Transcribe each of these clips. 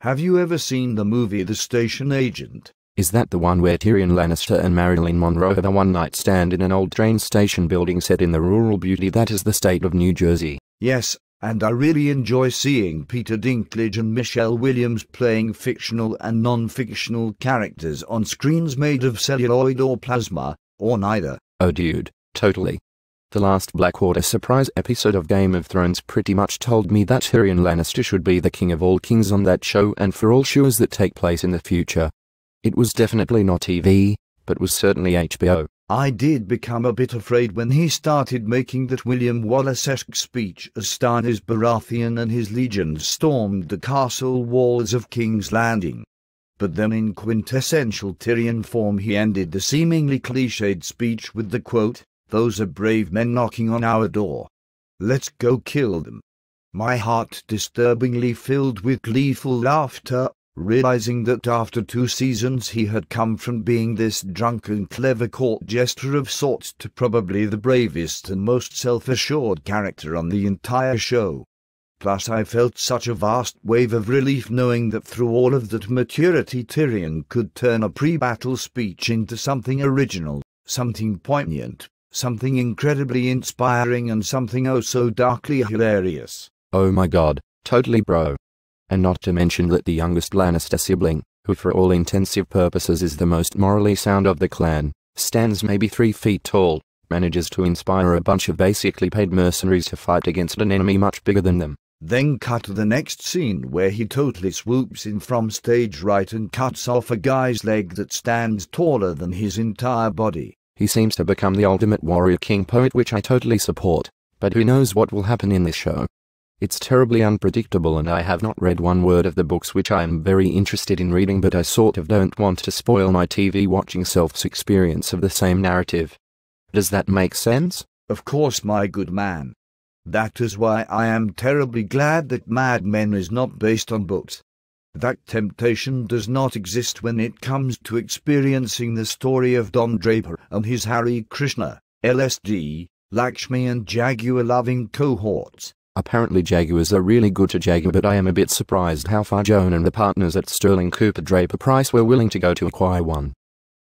Have you ever seen the movie The Station Agent? Is that the one where Tyrion Lannister and Marilyn Monroe have a one-night stand in an old train station building set in the rural beauty that is the state of New Jersey? Yes, and I really enjoy seeing Peter Dinklage and Michelle Williams playing fictional and non-fictional characters on screens made of celluloid or plasma, or neither. Oh dude, totally. The last Blackwater surprise episode of Game of Thrones pretty much told me that Tyrion Lannister should be the king of all kings on that show and for all shows that take place in the future. It was definitely not TV, but was certainly HBO. I did become a bit afraid when he started making that William Wallace-esque speech as Stannis Baratheon and his legions stormed the castle walls of King's Landing. But then in quintessential Tyrion form he ended the seemingly cliched speech with the quote, "Those are brave men knocking on our door. Let's go kill them." My heart disturbingly filled with gleeful laughter, realizing that after 2 seasons he had come from being this drunken clever court jester of sorts to probably the bravest and most self-assured character on the entire show. Plus I felt such a vast wave of relief knowing that through all of that maturity Tyrion could turn a pre-battle speech into something original, something poignant, something incredibly inspiring and something oh so darkly hilarious. Oh my god, totally bro. And not to mention that the youngest Lannister sibling, who for all intensive purposes is the most morally sound of the clan, stands maybe 3 feet tall, manages to inspire a bunch of basically paid mercenaries to fight against an enemy much bigger than them. Then cut to the next scene where he totally swoops in from stage right and cuts off a guy's leg that stands taller than his entire body. He seems to become the ultimate warrior king poet, which I totally support, but who knows what will happen in this show. It's terribly unpredictable and I have not read one word of the books which I am very interested in reading, but I sort of don't want to spoil my TV watching self's experience of the same narrative. Does that make sense? Of course, my good man. That is why I am terribly glad that Mad Men is not based on books. That temptation does not exist when it comes to experiencing the story of Don Draper and his Hare Krishna, LSD, Lakshmi and Jaguar-loving cohorts. Apparently Jaguars are really good to Jaguar, but I am a bit surprised how far Joan and the partners at Sterling Cooper Draper Price were willing to go to acquire one.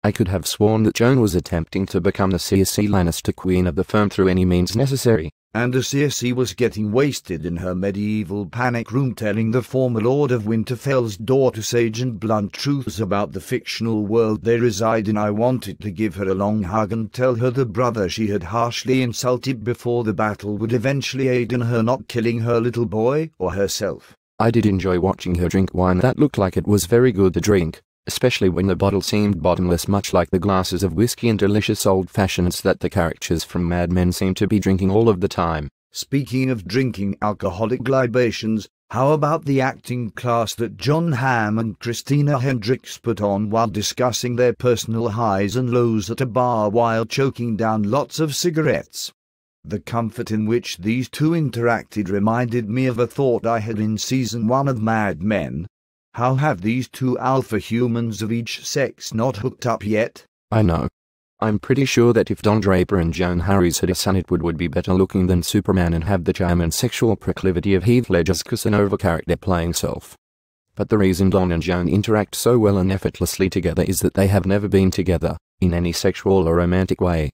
I could have sworn that Joan was attempting to become the Cersei Lannister queen of the firm through any means necessary. And Cersei was getting wasted in her medieval panic room telling the former Lord of Winterfell's daughter sage and blunt truths about the fictional world they reside in. I wanted to give her a long hug and tell her the brother she had harshly insulted before the battle would eventually aid in her not killing her little boy or herself. I did enjoy watching her drink wine that looked like it was very good to drink, especially when the bottle seemed bottomless, much like the glasses of whiskey and delicious old-fashions that the characters from Mad Men seem to be drinking all of the time. Speaking of drinking alcoholic libations, how about the acting class that John Hamm and Christina Hendricks put on while discussing their personal highs and lows at a bar while choking down lots of cigarettes? The comfort in which these two interacted reminded me of a thought I had in season 1 of Mad Men. How have these two alpha humans of each sex not hooked up yet? I know. I'm pretty sure that if Don Draper and Joan Harries had a son, it would be better looking than Superman and have the charm and sexual proclivity of Heath Ledger's Casanova character playing Self. But the reason Don and Joan interact so well and effortlessly together is that they have never been together, in any sexual or romantic way.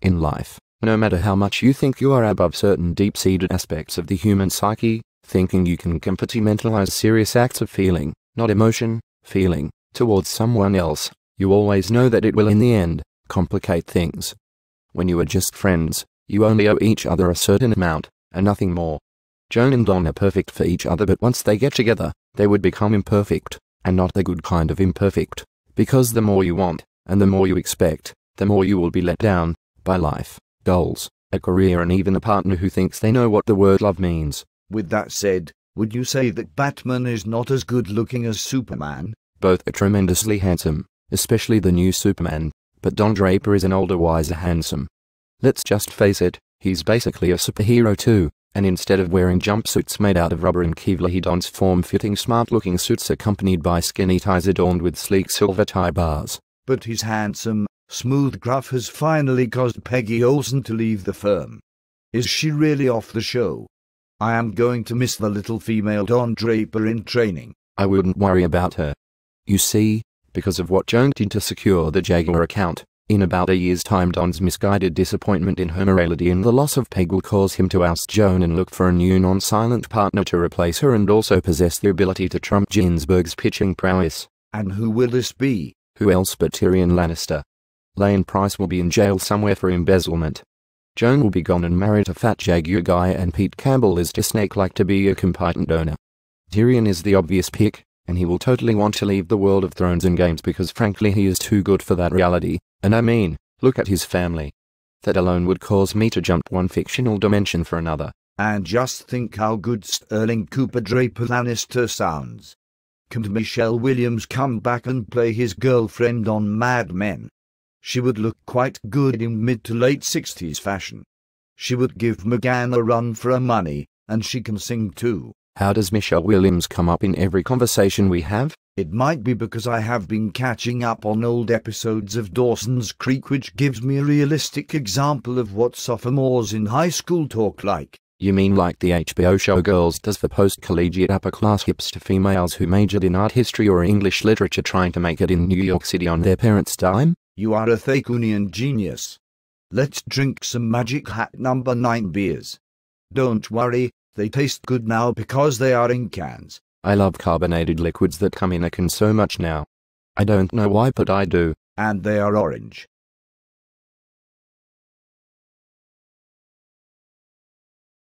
In life, no matter how much you think you are above certain deep-seated aspects of the human psyche, thinking you can compartmentalize serious acts of feeling, not emotion, feeling, towards someone else, you always know that it will in the end complicate things. When you are just friends, you only owe each other a certain amount, and nothing more. Joan and Don are perfect for each other, but once they get together, they would become imperfect, and not the good kind of imperfect, because the more you want, and the more you expect, the more you will be let down, by life, goals, a career and even a partner who thinks they know what the word love means. With that said, would you say that Batman is not as good looking as Superman? Both are tremendously handsome, especially the new Superman, but Don Draper is an older, wiser, handsome. Let's just face it, he's basically a superhero too, and instead of wearing jumpsuits made out of rubber and Kevlar, he dons form-fitting, smart-looking suits accompanied by skinny ties adorned with sleek silver tie bars. But his handsome, smooth gruff has finally caused Peggy Olsen to leave the firm. Is she really off the show? I am going to miss the little female Don Draper in training. I wouldn't worry about her. You see, because of what Joan did to secure the Jaguar account, in about a year's time Don's misguided disappointment in her morality and the loss of Peg will cause him to oust Joan and look for a new non-silent partner to replace her and also possess the ability to trump Ginsburg's pitching prowess. And who will this be? Who else but Tyrion Lannister? Lane Price will be in jail somewhere for embezzlement. Joan will be gone and married a fat Jaguar guy and Pete Campbell is too snake-like to be a competent owner. Tyrion is the obvious pick, and he will totally want to leave the world of thrones and games because frankly he is too good for that reality, and I mean, look at his family. That alone would cause me to jump one fictional dimension for another. And just think how good Sterling Cooper Draper Lannister sounds. Can Michelle Williams come back and play his girlfriend on Mad Men? She would look quite good in mid to late 60s fashion. She would give McGann a run for her money, and she can sing too. How does Michelle Williams come up in every conversation we have? It might be because I have been catching up on old episodes of Dawson's Creek, which gives me a realistic example of what sophomores in high school talk like. You mean like the HBO show Girls does for post-collegiate upper-class hipster females who majored in art history or English literature trying to make it in New York City on their parents' dime? You are a Thakunian genius. Let's drink some Magic Hat number 9 beers. Don't worry, they taste good now because they are in cans. I love carbonated liquids that come in a can so much now. I don't know why, but I do. And they are orange.